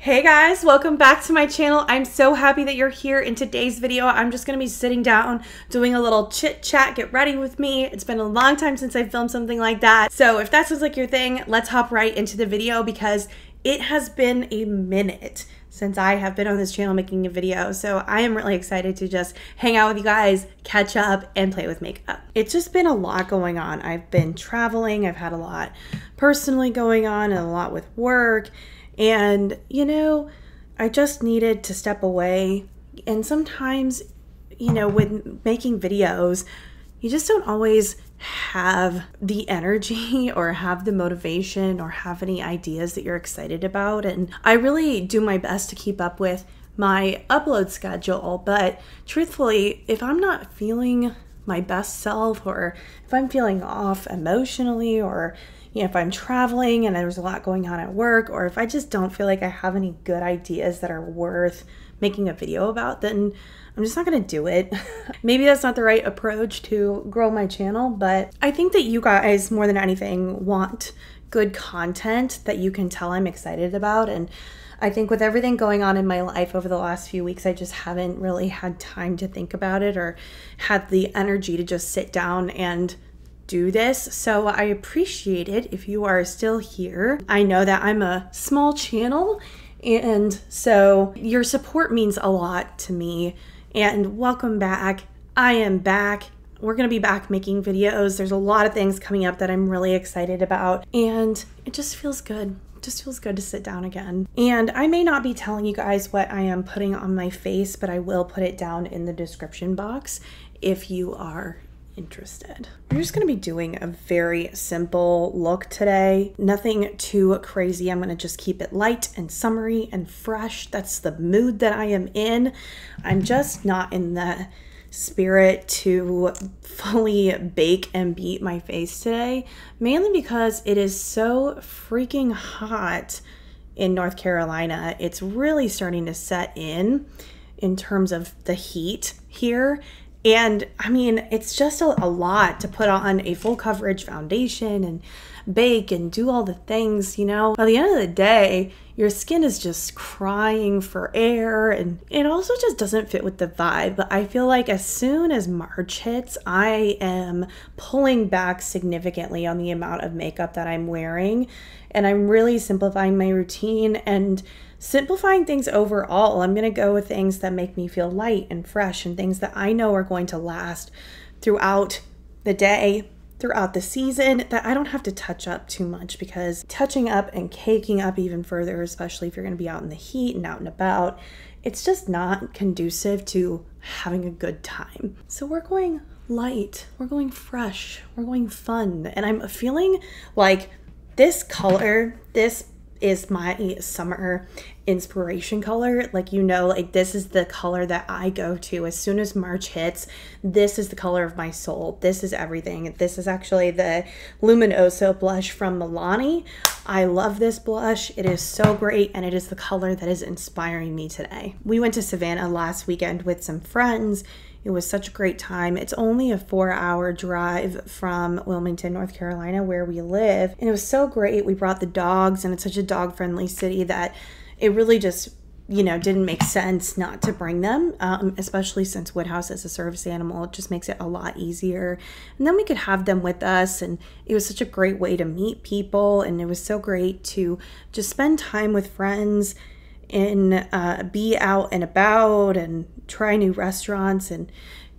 Hey guys, welcome back to my channel. I'm so happy that you're here. In today's video, I'm just gonna be sitting down, doing a little chit chat, get ready with me. It's been a long time since I filmed something like that. So if that sounds like your thing, let's hop right into the video because it has been a minute since I have been on this channel making a video. So I am really excited to just hang out with you guys, catch up, and play with makeup. It's just been a lot going on. I've been traveling, I've had a lot personally going on and a lot with work. And, you know, I just needed to step away. And sometimes, you know, with making videos, you just don't always have the energy or have the motivation or have any ideas that you're excited about. And I really do my best to keep up with my upload schedule. But truthfully, if I'm not feeling my best self, or if I'm feeling off emotionally, or you know, if I'm traveling and there's a lot going on at work, or if I just don't feel like I have any good ideas that are worth making a video about, then I'm just not gonna do it. Maybe that's not the right approach to grow my channel, but I think that you guys, more than anything, want good content that you can tell I'm excited about. And I think with everything going on in my life over the last few weeks, I just haven't really had time to think about it or had the energy to just sit down and do this. So I appreciate it if you are still here. I know that I'm a small channel, and so your support means a lot to me. And welcome back. I am back. We're gonna be back making videos. There's a lot of things coming up that I'm really excited about, and it just feels good. It just feels good to sit down again. And I may not be telling you guys what I am putting on my face, but I will put it down in the description box if you are interested. We're just gonna be doing a very simple look today. Nothing too crazy. I'm gonna just keep it light and summery and fresh. That's the mood that I am in. I'm just not in the spirit to fully bake and beat my face today, mainly because it is so freaking hot in North Carolina. It's really starting to set in terms of the heat here. And I mean, it's just a lot to put on a full coverage foundation and bake and do all the things, you know. By the end of the day, your skin is just crying for air, and it also just doesn't fit with the vibe. But I feel like as soon as March hits, I am pulling back significantly on the amount of makeup that I'm wearing, and I'm really simplifying my routine and simplifying things overall. I'm gonna go with things that make me feel light and fresh and things that I know are going to last throughout the day, throughout the season, that I don't have to touch up too much, because touching up and caking up even further, especially if you're gonna be out in the heat and out and about, it's just not conducive to having a good time. So we're going light, we're going fresh, we're going fun. And I'm feeling like this color, this is my summer inspiration color. Like, you know, like this is the color that I go to as soon as March hits. This is the color of my soul. This is everything. This is actually the Luminoso blush from Milani. I love this blush. It is so great, and it is the color that is inspiring me today. We went to Savannah last weekend with some friends. It was such a great time. It's only a 4-hour drive from Wilmington, North Carolina, where we live. And it was so great. We brought the dogs, and it's such a dog-friendly city that it really just, you know, didn't make sense not to bring them, especially since Woodhouse is a service animal. It just makes it a lot easier. And then we could have them with us, and it was such a great way to meet people, and it was so great to just spend time with friends and be out and about and try new restaurants and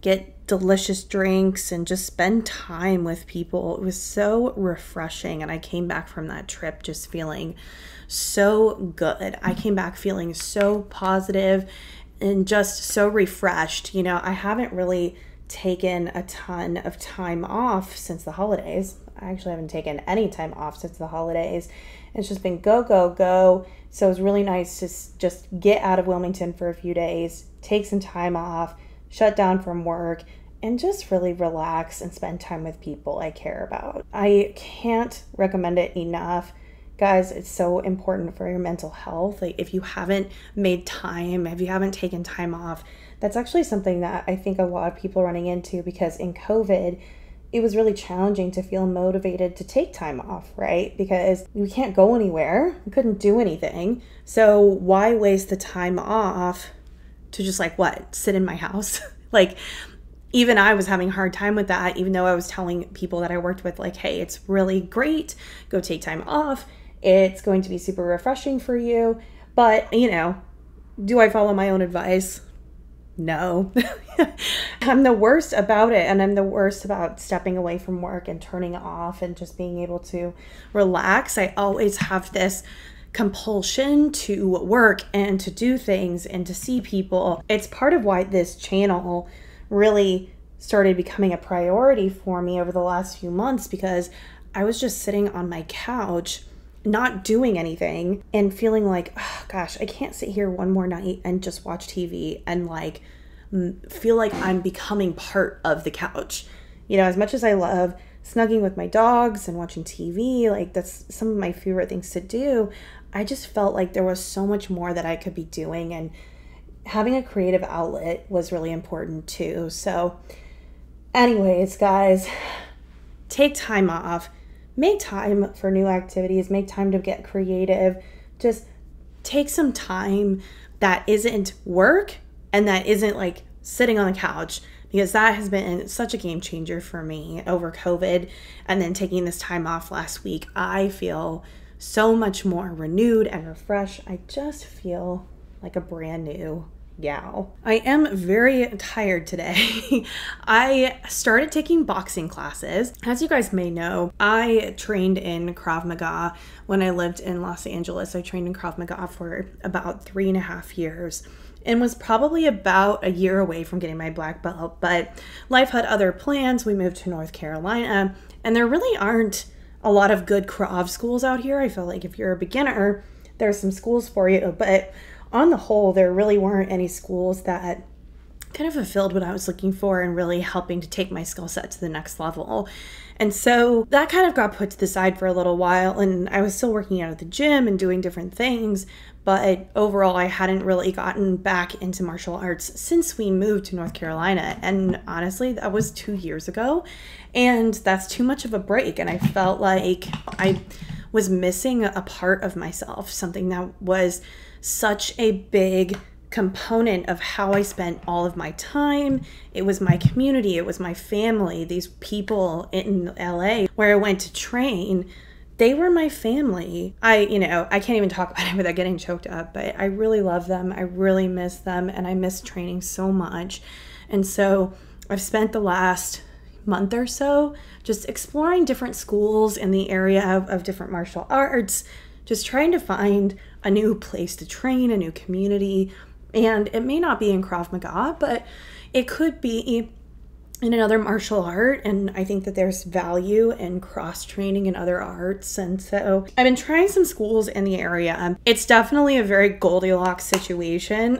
get delicious drinks and just spend time with people. It was so refreshing, and I came back from that trip just feeling so good. I came back feeling so positive and just so refreshed. You know, I haven't really taken a ton of time off since the holidays. I actually haven't taken any time off since the holidays. It's just been go, go, go. So it was really nice to just get out of Wilmington for a few days, take some time off, shut down from work, and just really relax and spend time with people I care about. I can't recommend it enough. Guys, it's so important for your mental health. Like, if you haven't made time, if you haven't taken time off, that's actually something that I think a lot of people are running into, because in COVID, it was really challenging to feel motivated to take time off, right? Because we can't go anywhere. We couldn't do anything. So why waste the time off to just like what? Sit in my house? Like, even I was having a hard time with that, even though I was telling people that I worked with, like, hey, it's really great. Go take time off. It's going to be super refreshing for you. But, you know, do I follow my own advice? No. I'm the worst about it, and I'm the worst about stepping away from work and turning off and just being able to relax. I always have this compulsion to work and to do things and to see people. It's part of why this channel really started becoming a priority for me over the last few months, because I was just sitting on my couch not doing anything and feeling like, oh gosh, I can't sit here one more night and just watch TV and like feel like I'm becoming part of the couch. You know, as much as I love snugging with my dogs and watching TV, like that's some of my favorite things to do, I just felt like there was so much more that I could be doing, and having a creative outlet was really important too. So anyways, guys, take time off. Make time for new activities, make time to get creative. Just take some time that isn't work and that isn't like sitting on the couch, because that has been such a game changer for me over COVID. And then taking this time off last week, I feel so much more renewed and refreshed. I just feel like a brand new gal. I am very tired today. I started taking boxing classes. As you guys may know, I trained in Krav Maga when I lived in Los Angeles. I trained in Krav Maga for about 3.5 years and was probably about a year away from getting my black belt, but life had other plans. We moved to North Carolina, and there really aren't a lot of good Krav schools out here. I feel like if you're a beginner, there's some schools for you, but on the whole, there really weren't any schools that kind of fulfilled what I was looking for and really helping to take my skill set to the next level. And so that kind of got put to the side for a little while, and I was still working out at the gym and doing different things, but overall I hadn't really gotten back into martial arts since we moved to North Carolina. And honestly, that was 2 years ago, and that's too much of a break. And I felt like I was missing a part of myself, something that was such a big component of how I spent all of my time. It was my community, it was my family, these people in LA where I went to train. They were my family. I can't even talk about it without getting choked up, but I really love them. I really miss them, and I miss training so much. And so I've spent the last month or so just exploring different schools in the area of different martial arts, just trying to find a new place to train, a new community. And it may not be in Krav Maga, but it could be in another martial art. And I think that there's value in cross training in other arts. And so I've been trying some schools in the area. It's definitely a very Goldilocks situation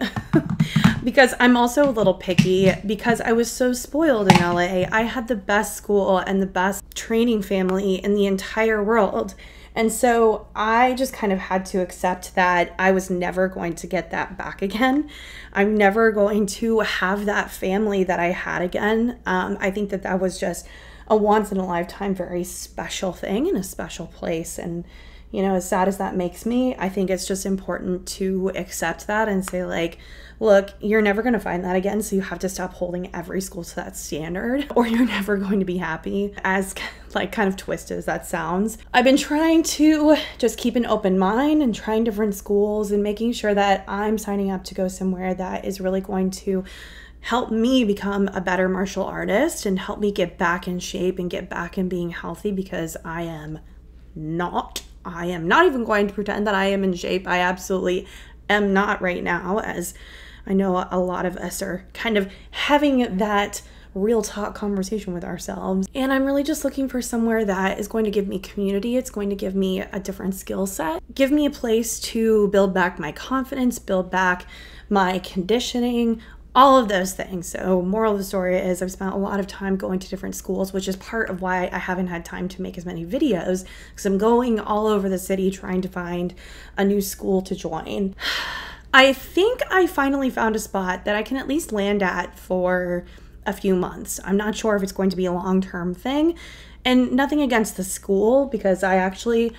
because I'm also a little picky because I was so spoiled in LA. I had the best school and the best training family in the entire world. And so I just kind of had to accept that I was never going to get that back again. I'm never going to have that family that I had again. I think that that was just a once in a lifetime, very special thing in a special place. And, you know, as sad as that makes me, I think it's just important to accept that and say, like, look, you're never going to find that again, so you have to stop holding every school to that standard, or you're never going to be happy. As like kind of twisted as that sounds, I've been trying to just keep an open mind and trying different schools and making sure that I'm signing up to go somewhere that is really going to help me become a better martial artist and help me get back in shape and get back in being healthy, because I am not even going to pretend that I am in shape. I absolutely am not right now, as I know a lot of us are kind of having that real talk conversation with ourselves. And I'm really just looking for somewhere that is going to give me community. It's going to give me a different skill set, give me a place to build back my confidence, build back my conditioning, all of those things. So moral of the story is I've spent a lot of time going to different schools, which is part of why I haven't had time to make as many videos, because I'm going all over the city trying to find a new school to join. I think I finally found a spot that I can at least land at for a few months. I'm not sure if it's going to be a long-term thing, and nothing against the school, because I actually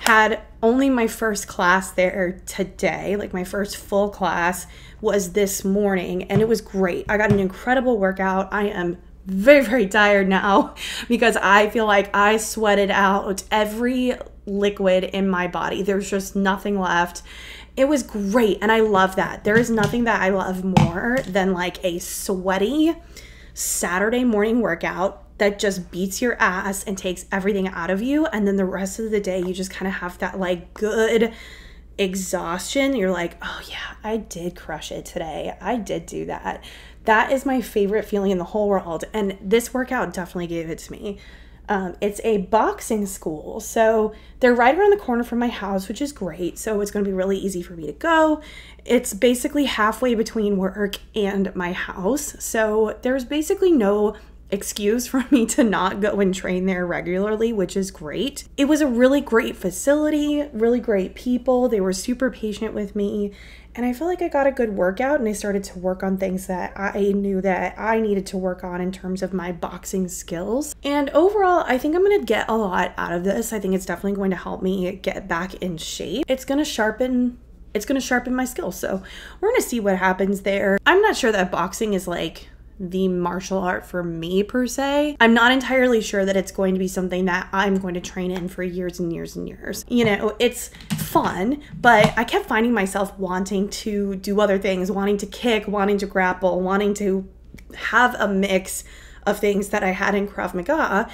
had only my first class there today. Like my first full class was this morning, and it was great. I got an incredible workout. I am very, very tired now because I feel like I sweated out every liquid in my body. There's just nothing left. It was great, and I love that. There is nothing that I love more than like a sweaty Saturday morning workout that just beats your ass and takes everything out of you, and then the rest of the day you just kind of have that like good exhaustion. You're like, oh yeah, I did crush it today. I did do that. That is my favorite feeling in the whole world, and this workout definitely gave it to me. It's a boxing school, so they're right around the corner from my house, which is great. So it's going to be really easy for me to go. It's basically halfway between work and my house, so there's basically no excuse for me to not go and train there regularly, which is great. It was a really great facility, really great people. They were super patient with me, and I feel like I got a good workout, and I started to work on things that I knew that I needed to work on in terms of my boxing skills. And overall, I think I'm going to get a lot out of this. I think it's definitely going to help me get back in shape. It's going to sharpen my skills. So we're going to see what happens there. I'm not sure that boxing is like the martial art for me per se. I'm not entirely sure that it's going to be something that I'm going to train in for years and years and years. You know, it's fun, but I kept finding myself wanting to do other things, wanting to kick, wanting to grapple, wanting to have a mix of things that I had in Krav Maga.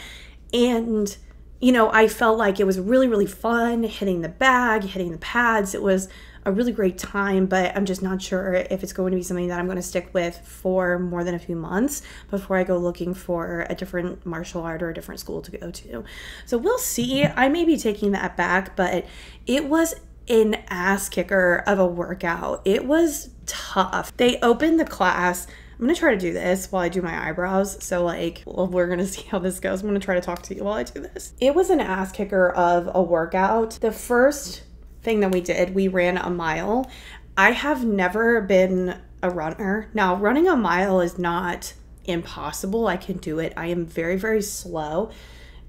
And, you know, I felt like it was really, really fun hitting the bag, hitting the pads. It was a really great time, but I'm just not sure if it's going to be something that I'm going to stick with for more than a few months before I go looking for a different martial art or a different school to go to. So we'll see. I may be taking that back, but it was an ass kicker of a workout. It was tough. They opened the class. I'm going to try to do this while I do my eyebrows. So like, well, we're going to see how this goes. I'm going to try to talk to you while I do this. It was an ass kicker of a workout. The first thing that we did, we ran a mile. I have never been a runner. Now, running a mile is not impossible. I can do it. I am very, very slow.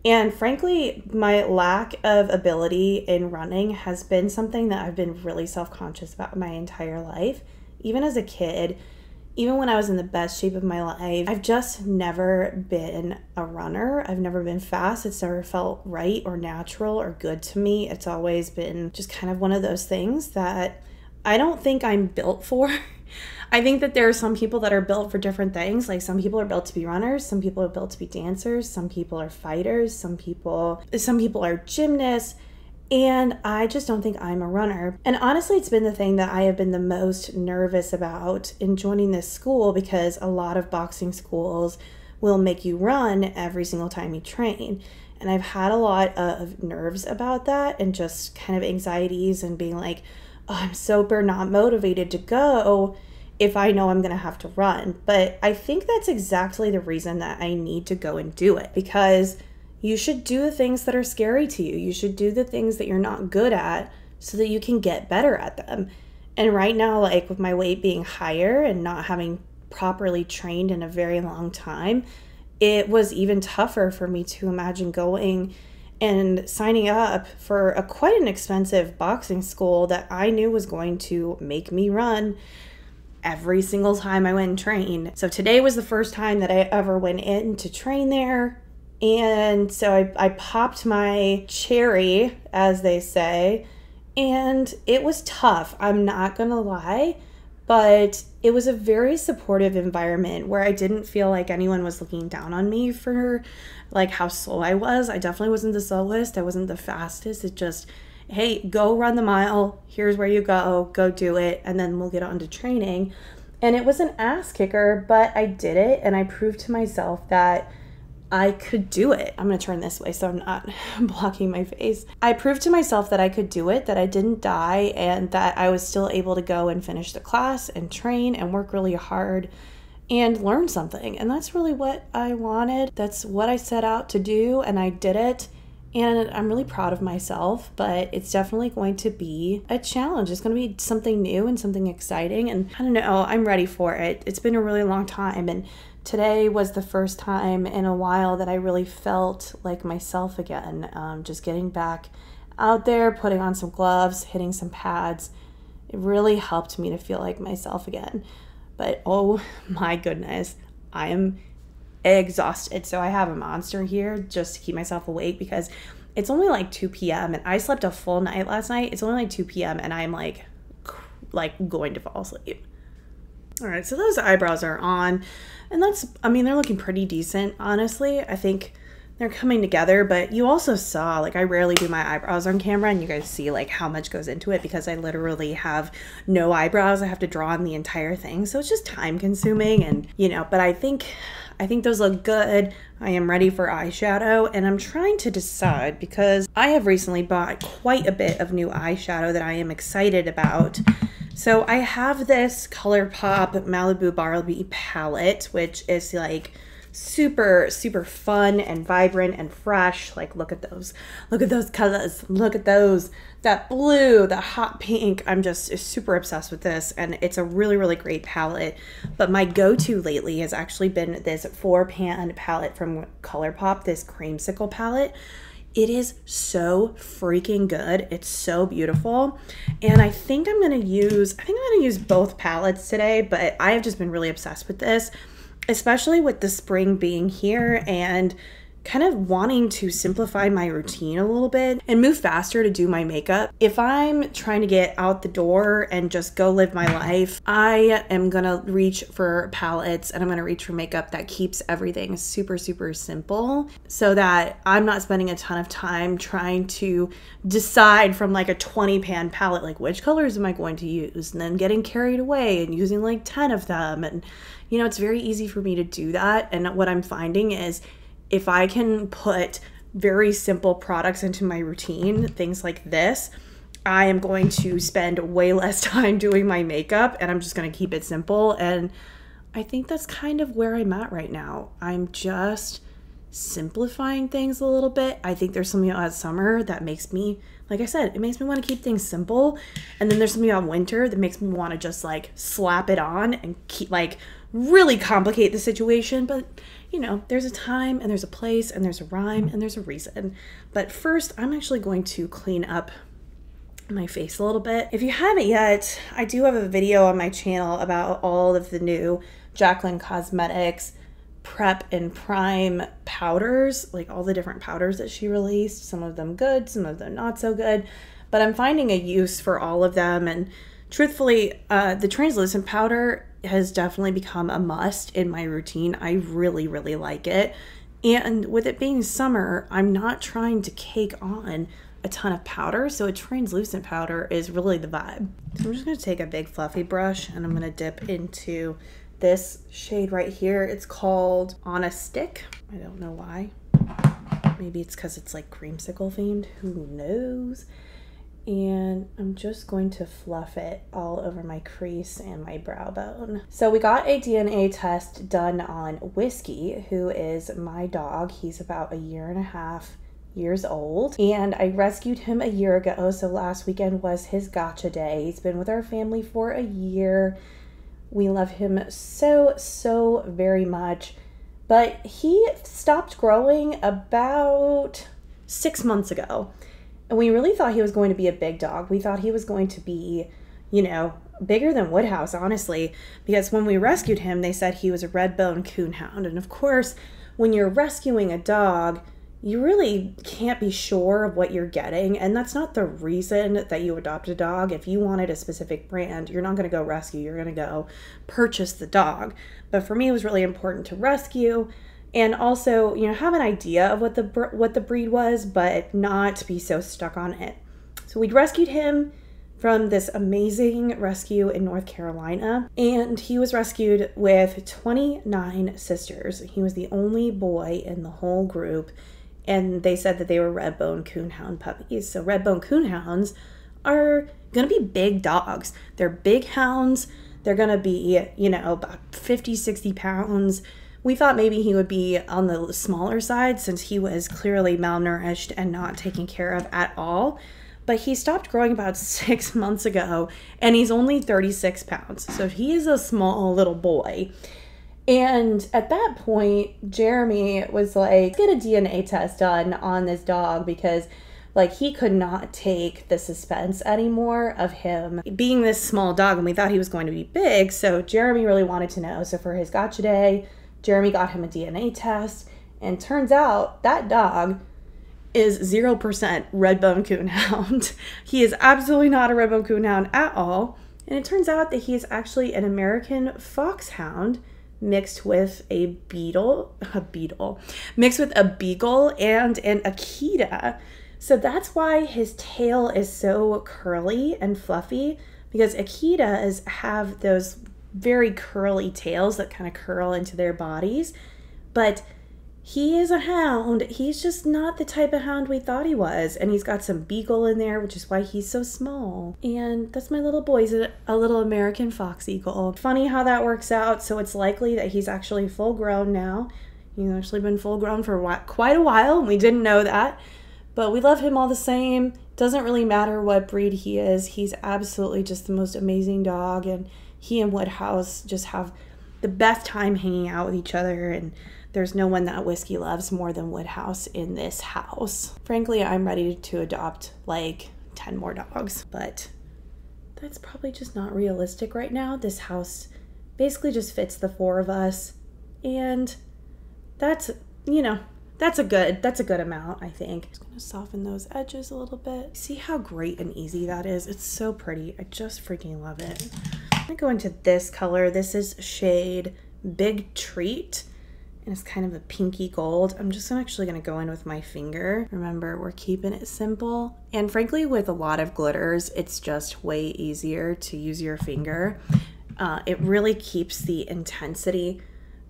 And frankly, my lack of ability in running has been something that I've been really self-conscious about my entire life. Even as a kid, even when I was in the best shape of my life, I've just never been a runner. I've never been fast. It's never felt right or natural or good to me. It's always been just kind of one of those things that I don't think I'm built for. I think that there are some people that are built for different things. Like some people are built to be runners, some people are built to be dancers, some people are fighters, some people are gymnasts. And I just don't think I'm a runner. And honestly, it's been the thing that I have been the most nervous about in joining this school, because a lot of boxing schools will make you run every single time you train. And I've had a lot of nerves about that and just kind of anxieties and being like, oh, I'm super not motivated to go if I know I'm going to have to run. But I think that's exactly the reason that I need to go and do it, because you should do the things that are scary to you. You should do the things that you're not good at so that you can get better at them. And right now, like with my weight being higher and not having properly trained in a very long time, it was even tougher for me to imagine going and signing up for quite an expensive boxing school that I knew was going to make me run every single time I went and trained. So today was the first time that I ever went in to train there. And so I popped my cherry, as they say, and it was tough. I'm not gonna lie, but it was a very supportive environment where I didn't feel like anyone was looking down on me for like how slow I was. I definitely wasn't the slowest. I wasn't the fastest. It just, hey, go run the mile. Here's where you go do it. And then we'll get on to training. And it was an ass kicker, but I did it. And I proved to myself that I could do it. I'm gonna turn this way so I'm not blocking my face. I proved to myself that I could do it, that I didn't die, and that I was still able to go and finish the class and train and work really hard and learn something. And that's really what I wanted. That's what I set out to do, and I did it. And I'm really proud of myself, but it's definitely going to be a challenge. It's going to be something new and something exciting, and I don't know, I'm ready for it. It's been a really long time, and today was the first time in a while that I really felt like myself again. Just getting back out there, putting on some gloves, hitting some pads. It really helped me to feel like myself again. But oh my goodness, I am exhausted. So I have a Monster here just to keep myself awake because it's only like 2 p.m. and I slept a full night last night. It's only like 2 p.m. and I'm like going to fall asleep. All right, so those eyebrows are on, and that's, I mean, they're looking pretty decent, honestly. I think they're coming together, but you also saw, like, I rarely do my eyebrows on camera, and you guys see, like, how much goes into it because I literally have no eyebrows. I have to draw on the entire thing, so it's just time consuming, and, you know, but I think those look good. I am ready for eyeshadow, and I'm trying to decide because I have recently bought quite a bit of new eyeshadow that I am excited about. So I have this Colourpop Malibu Barbie palette, which is like super, super fun and vibrant and fresh. Like, look at those colors. Look at those. That blue, the hot pink. I'm just super obsessed with this, and it's a really, really great palette. But my go-to lately has actually been this 4-pan palette from Colourpop, this Creamsicle palette. It is so freaking good. It's so beautiful. And I think I'm going to use both palettes today, but I have just been really obsessed with this, especially with the spring being here and kind of wanting to simplify my routine a little bit and move faster to do my makeup. If I'm trying to get out the door and just go live my life, I am gonna reach for palettes and I'm gonna reach for makeup that keeps everything super, super simple so that I'm not spending a ton of time trying to decide from like a 20-pan palette, like which colors am I going to use, and then getting carried away and using like 10 of them. And you know, it's very easy for me to do that. And what I'm finding is if I can put very simple products into my routine, things like this, I am going to spend way less time doing my makeup and I'm just going to keep it simple. And I think that's kind of where I'm at right now. I'm just simplifying things a little bit. I think there's something about summer that makes me, like I said, it makes me want to keep things simple. And then there's something about winter that makes me want to just like slap it on and keep like really complicate the situation. But you know, there's a time and there's a place and there's a rhyme and there's a reason. But first, I'm actually going to clean up my face a little bit. If you haven't yet, I do have a video on my channel about all of the new Jaclyn Cosmetics prep and prime powders, like all the different powders that she released, some of them good, some of them not so good, but I'm finding a use for all of them. And truthfully, the translucent powder has definitely become a must in my routine. I really, really like it. And with it being summer, I'm not trying to cake on a ton of powder, so a translucent powder is really the vibe. So I'm just gonna take a big fluffy brush and I'm gonna dip into this shade right here. It's called On a Stick. I don't know why. Maybe it's because it's like creamsicle themed, who knows? And I'm just going to fluff it all over my crease and my brow bone. So we got a DNA test done on Whiskey, who is my dog. He's about 1.5 years old, and I rescued him a year ago. So last weekend was his gotcha day. He's been with our family for a year. We love him so, so very much, but he stopped growing about 6 months ago. And we really thought he was going to be a big dog. We thought he was going to be, you know, bigger than Woodhouse, honestly, because when we rescued him, they said he was a red-bone coonhound. And of course, when you're rescuing a dog, you really can't be sure of what you're getting. And that's not the reason that you adopt a dog. If you wanted a specific brand, you're not going to go rescue. You're going to go purchase the dog. But for me, it was really important to rescue and also, you know, have an idea of what the breed was, but not be so stuck on it. So we rescued him from this amazing rescue in North Carolina, and he was rescued with 29 sisters. He was the only boy in the whole group, and they said that they were red-bone coonhound puppies. So red-bone coonhounds are gonna be big dogs. They're big hounds. They're gonna be, you know, about 50, 60 pounds. We thought maybe he would be on the smaller side since he was clearly malnourished and not taken care of at all. But he stopped growing about 6 months ago, and he's only 36 pounds. So he is a small little boy. And at that point, Jeremy was like, get a DNA test done on this dog because like he could not take the suspense anymore of him being this small dog, and we thought he was going to be big. So Jeremy really wanted to know. So for his gotcha day, Jeremy got him a DNA test, and turns out that dog is 0% red bone coonhound. He is absolutely not a red bone coonhound at all. And it turns out that he is actually an American foxhound mixed with a beetle, mixed with a beagle and an Akita. So that's why his tail is so curly and fluffy, because Akitas have those very curly tails that kind of curl into their bodies. But he is a hound. He's just not the type of hound we thought he was. And he's got some beagle in there, which is why he's so small. And that's my little boy. He's a little American fox eagle. Funny how that works out. So it's likely that he's actually full grown now. He's actually been full grown for quite a while, and we didn't know that. But we love him all the same. Doesn't really matter what breed he is. He's absolutely just the most amazing dog. And he and Woodhouse just have the best time hanging out with each other. And there's no one that Whiskey loves more than Woodhouse in this house. Frankly, I'm ready to adopt like 10 more dogs. But that's probably just not realistic right now. This house basically just fits the 4 of us. And that's, you know, that's a good amount, I think. Just gonna soften those edges a little bit. See how great and easy that is? It's so pretty. I just freaking love it. I'm gonna go into this color. This is shade Big Treat, and it's kind of a pinky gold. I'm just actually gonna go in with my finger. Remember, we're keeping it simple. And frankly, with a lot of glitters, it's just way easier to use your finger. It really keeps the intensity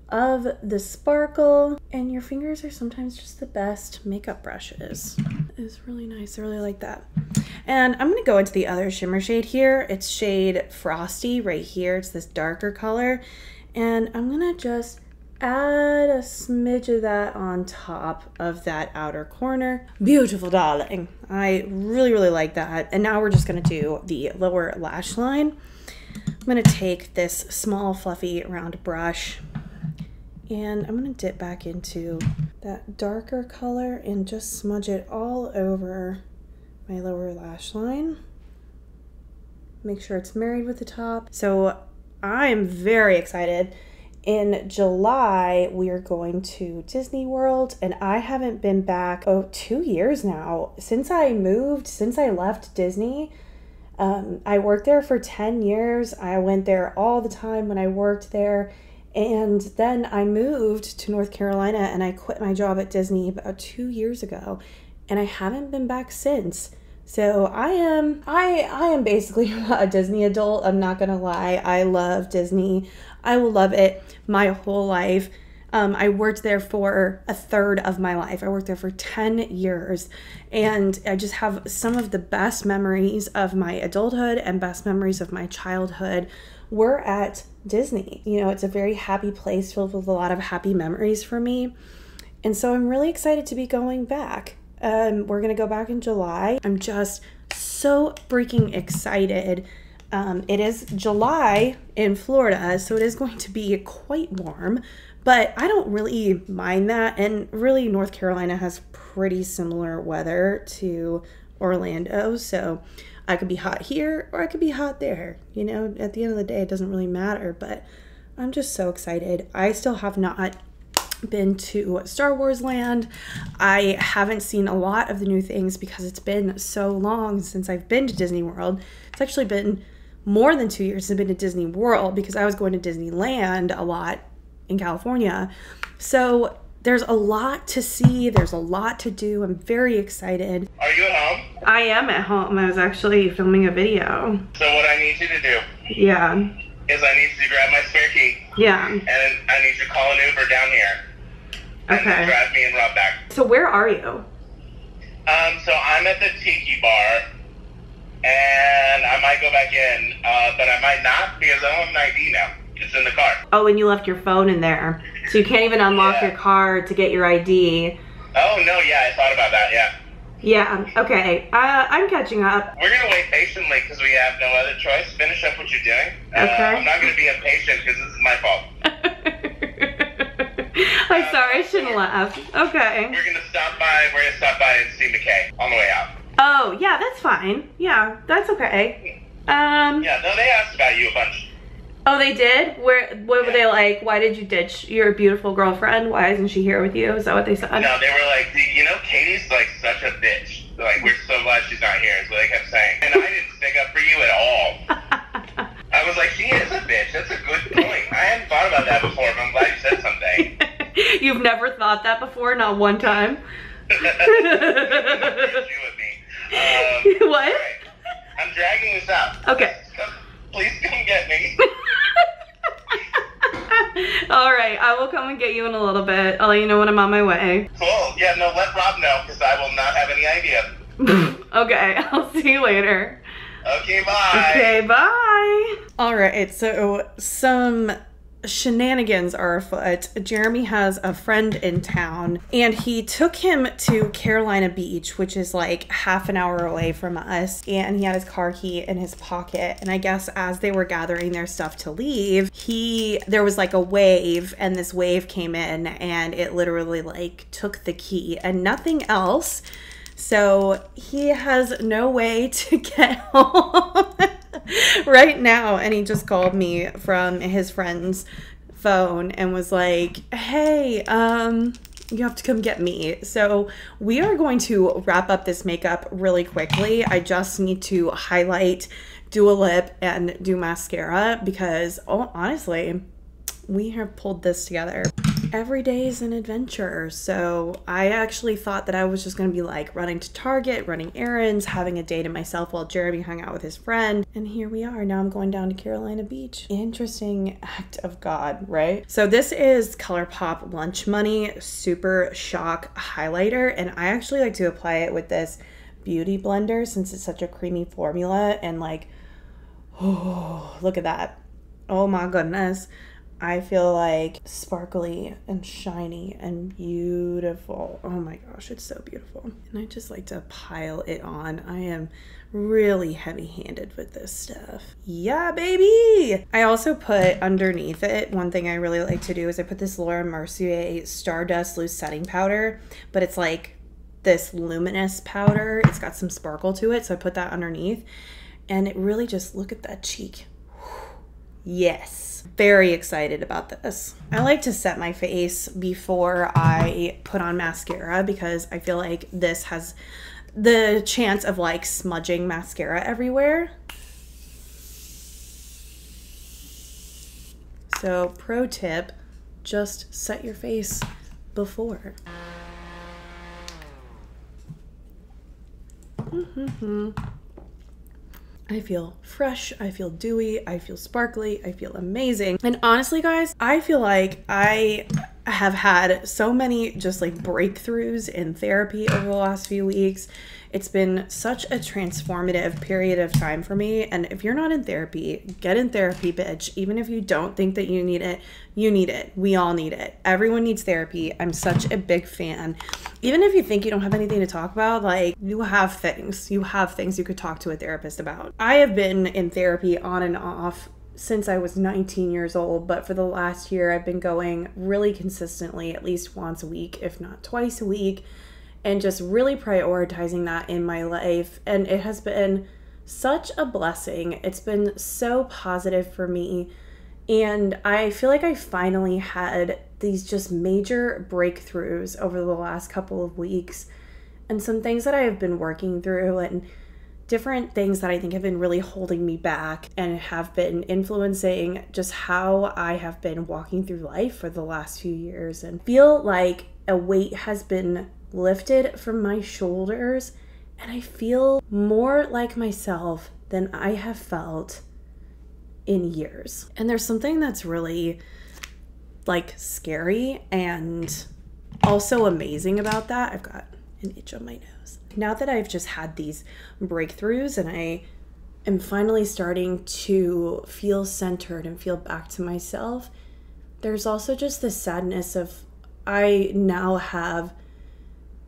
of the sparkle, and your fingers are sometimes just the best makeup brushes. It's really nice. I really like that. And I'm gonna go into the other shimmer shade here. It's shade Frosty right here. It's this darker color, and I'm gonna just add a smidge of that on top of that outer corner. Beautiful, darling. I really like that. And now we're just gonna do the lower lash line. I'm gonna take this small fluffy round brush, and I'm gonna dip back into that darker color and just smudge it all over my lower lash line. Make sure it's married with the top. So I'm very excited. In July, we are going to Disney World, and I haven't been back, 2 years now. Since I left Disney. I worked there for 10 years. I went there all the time when I worked there. And then I moved to North Carolina, and I quit my job at Disney about 2 years ago, and I haven't been back since. So I am basically a Disney adult. I'm not gonna lie. I love Disney. I will love it my whole life. I worked there for a third of my life. I worked there for 10 years, and I just have some of the best memories of my adulthood and best memories of my childhood were at Disney. You know, it's a very happy place filled with a lot of happy memories for me. And so I'm really excited to be going back. We're gonna go back in July. I'm just so freaking excited. It is July in Florida, so it is going to be quite warm, but I don't really mind that. And really, North Carolina has pretty similar weather to Orlando, so I could be hot here or I could be hot there. You know, at the end of the day, it doesn't really matter, but I'm just so excited. I still have not been to Star Wars Land. I haven't seen a lot of the new things because it's been so long since I've been to Disney World. It's actually been more than 2 years since I've been to Disney World because I was going to Disneyland a lot in California. So there's a lot to see. There's a lot to do. I'm very excited. Are you at home? I am at home. I was actually filming a video. So what I need you to do Yeah. is I need you to grab my spare key. Yeah. And I need you to call an Uber down here. And Okay. then drive me and Rob back. So where are you? So I'm at the Tiki Bar. And I might go back in, but I might not because I don't have an ID now. It's in the car. Oh, and you left your phone in there. So you can't even unlock your car to get your ID. Oh, no, yeah, I thought about that, yeah. Yeah, okay. I'm catching up. We're going to wait patiently because we have no other choice. Finish up what you're doing. Okay. I'm not going to be impatient because this is my fault. I'm sorry, I shouldn't laugh. Okay. We're going to stop by and see Decay on the way out. Oh, yeah, that's fine. Yeah, that's okay. Yeah, no, they asked about you a bunch. Oh, they did? What were they like? Why did you ditch your beautiful girlfriend? Why isn't she here with you? Is that what they said? No, they were like, you know, Katie's like such a bitch. Like, we're so glad she's not here, is what they kept saying. And I didn't stick up for you at all. I was like, she is a bitch. That's a good point. I hadn't thought about that before, but I'm glad you said something. You've never thought that before? Not one time? You with me. What? Right. I'm dragging this out. Okay. Please come get me. All right, I will come and get you in a little bit. I'll let you know when I'm on my way. Cool. Yeah, no, let Rob know because I will not have any idea. Okay, I'll see you later. Okay, bye. Okay, bye. All right, so some shenanigans are afoot. Jeremy has a friend in town and he took him to Carolina Beach, which is like half an hour away from us, and he had his car key in his pocket. And I guess as they were gathering their stuff to leave, there was like a wave, and this wave came in and it literally like took the key and nothing else. So he has no way to get home right now, and he just called me from his friend's phone and was like, hey, you have to come get me. So we are going to wrap up this makeup really quickly. I just need to highlight, do a lip, and do mascara because, oh, honestly, we have pulled this together. Every day is an adventure. So I actually thought that I was just gonna be like running to Target, running errands, having a day to myself while Jeremy hung out with his friend. And here we are. Now I'm going down to Carolina Beach. Interesting act of God, right? So this is Colourpop Lunch Money Super Shock Highlighter. And I actually like to apply it with this beauty blender since it's such a creamy formula. And like, oh, look at that. Oh my goodness. I feel like sparkly and shiny and beautiful. Oh my gosh, it's so beautiful. And I just like to pile it on. I am really heavy-handed with this stuff. Yeah, baby! I also put underneath it, one thing I really like to do is I put this Mercier Stardust Loose Setting Powder, but it's like this luminous powder. It's got some sparkle to it, so I put that underneath. And it really just, look at that cheek. Yes. Very excited about this. I like to set my face before I put on mascara because I feel like this has the chance of like smudging mascara everywhere. So pro tip, just set your face before. I feel fresh, I feel dewy, I feel sparkly, I feel amazing. And honestly, guys, I feel like I have had so many just like breakthroughs in therapy over the last few weeks. It's been such a transformative period of time for me. And if you're not in therapy, get in therapy, bitch. Even if you don't think that you need it, you need it. We all need it. Everyone needs therapy. I'm such a big fan. Even if you think you don't have anything to talk about, like you have things you could talk to a therapist about. I have been in therapy on and off since I was 19 years old, but for the last year I've been going really consistently, at least once a week, if not twice a week, and just really prioritizing that in my life. And it has been such a blessing. It's been so positive for me. And I feel like I finally had these just major breakthroughs over the last couple of weeks, and some things that I have been working through and different things that I think have been really holding me back and have been influencing just how I have been walking through life for the last few years, and feel like a weight has been lifted from my shoulders and I feel more like myself than I have felt in years. And there's something that's really like scary and also amazing about that. I've got an itch on my nose. Now that I've just had these breakthroughs and I am finally starting to feel centered and feel back to myself, there's also just this sadness of I now have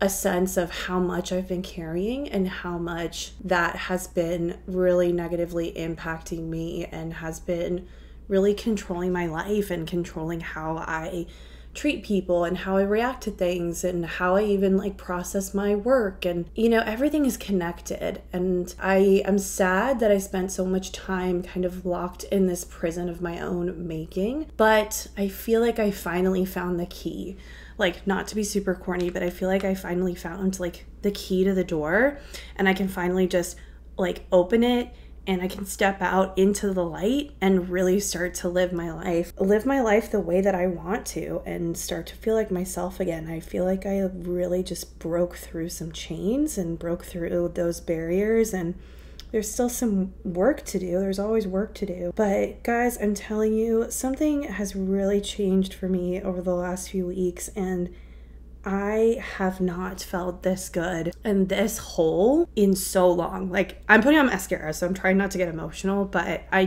a sense of how much I've been carrying and how much that has been really negatively impacting me and has been really controlling my life and controlling how I treat people and how I react to things and how I even like process my work. And you know, everything is connected, and I am sad that I spent so much time kind of locked in this prison of my own making, but I feel like I finally found the key. Like, not to be super corny, but I feel like I finally found like the key to the door, and I can finally just like open it and I can step out into the light and really start to live my life the way that I want to, and start to feel like myself again. I feel like I really just broke through some chains and broke through those barriers, and there's still some work to do. There's always work to do. But guys, I'm telling you, something has really changed for me over the last few weeks, and I have not felt this good and this whole in so long. Like, I'm putting on mascara, so I'm trying not to get emotional, but I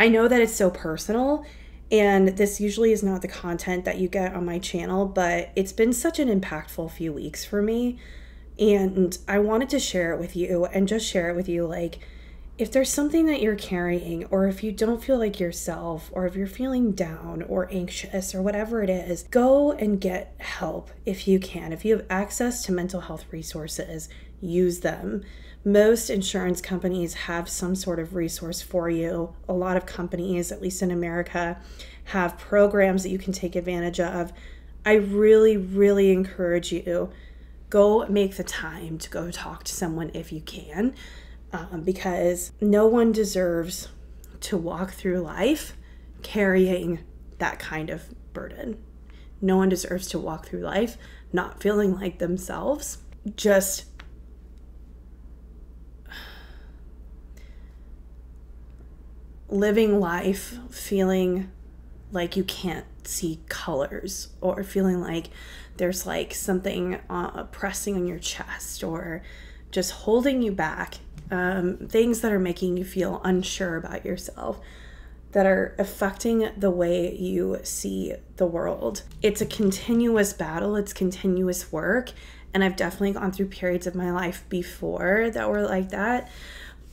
know that it's so personal, and this usually is not the content that you get on my channel, but it's been such an impactful few weeks for me, and I wanted to share it with you, and just share it with you. Like, if there's something that you're carrying, or if you don't feel like yourself, or if you're feeling down or anxious or whatever it is, go and get help if you can. If you have access to mental health resources, use them. Most insurance companies have some sort of resource for you. A lot of companies, at least in America, have programs that you can take advantage of. I really, really encourage you, go make the time to go talk to someone if you can. Because no one deserves to walk through life carrying that kind of burden. No one deserves to walk through life not feeling like themselves, just living life feeling like you can't see colors, or feeling like there's like something pressing on your chest, or just holding you back. Things that are making you feel unsure about yourself, that are affecting the way you see the world. It's a continuous battle, it's continuous work, and I've definitely gone through periods of my life before that were like that,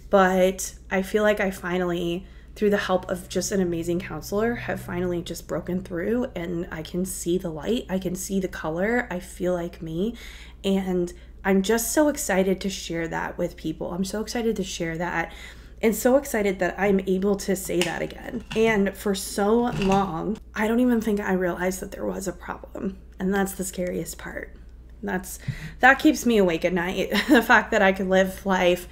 but I feel like I finally, through the help of just an amazing counselor, have finally just broken through, and I can see the light, I can see the color, I feel like me, and I'm just so excited to share that with people. I'm so excited to share that, and so excited that I'm able to say that again. And for so long, I don't even think I realized that there was a problem. And that's the scariest part. That keeps me awake at night. The fact that I could live life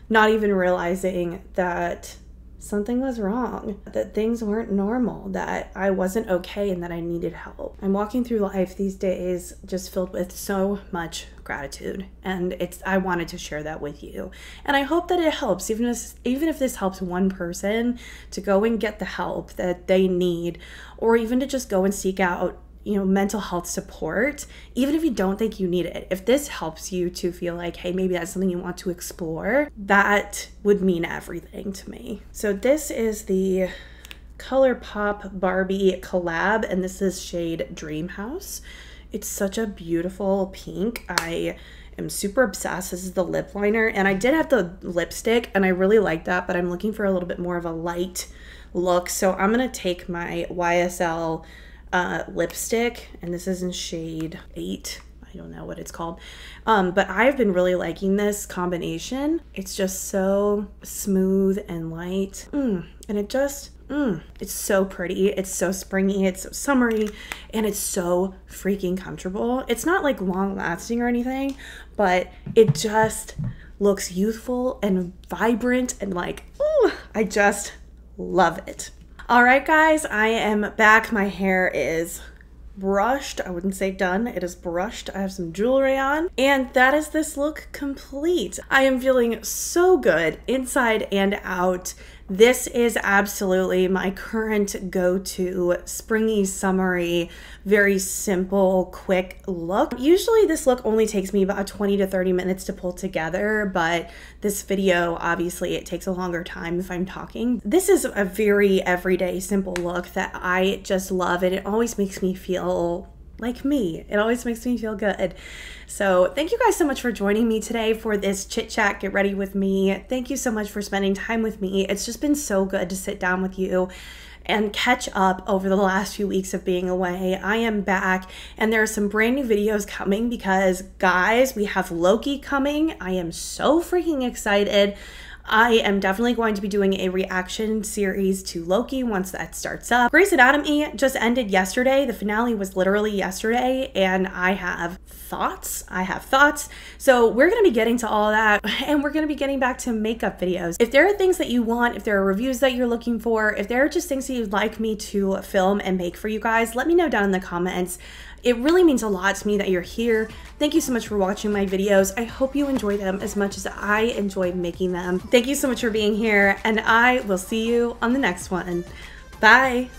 not even realizing that something was wrong, that things weren't normal, that I wasn't okay, and that I needed help. I'm walking through life these days just filled with so much gratitude, and I wanted to share that with you. And I hope that it helps, even if this helps one person to go and get the help that they need, or even to just go and seek out, you know, mental health support, even if you don't think you need it. If this helps you to feel like, hey, maybe that's something you want to explore, that would mean everything to me. So this is the Colourpop Barbie collab, and this is shade Dream House. It's such a beautiful pink. I am super obsessed. This is the lip liner, and I did have the lipstick, and I really like that, but I'm looking for a little bit more of a light look. So I'm gonna take my YSL lipstick, and this is in shade 8. I don't know what it's called, but I've been really liking this combination. It's just so smooth and light, and it just it's so pretty, it's so springy, it's so summery, and it's so freaking comfortable. It's not like long lasting or anything, but it just looks youthful and vibrant, and like, ooh, I just love it. All right, guys, I am back. My hair is brushed. I wouldn't say done. It is brushed. I have some jewelry on, and that is this look complete. I am feeling so good inside and out. This is absolutely my current go-to springy, summery, very simple, quick look. Usually this look only takes me about 20 to 30 minutes to pull together, but this video, obviously it takes a longer time if I'm talking. This is a very everyday, simple look that I just love, and it always makes me feel like me. It always makes me feel good. So thank you guys so much for joining me today for this chit chat, get ready with me. Thank you so much for spending time with me. It's just been so good to sit down with you and catch up over the last few weeks of being away. I am back, and there are some brand new videos coming because, guys, we have Loki coming. I am so freaking excited. I am definitely going to be doing a reaction series to Loki once that starts up. Grey's Anatomy just ended yesterday. The finale was literally yesterday, and I have thoughts. So we're going to be getting to all that, and we're going to be getting back to makeup videos. If there are things that you want, if there are reviews that you're looking for, if there are just things that you'd like me to film and make for you guys, let me know down in the comments. It really means a lot to me that you're here. Thank you so much for watching my videos. I hope you enjoy them as much as I enjoy making them. Thank you so much for being here, and I will see you on the next one. Bye.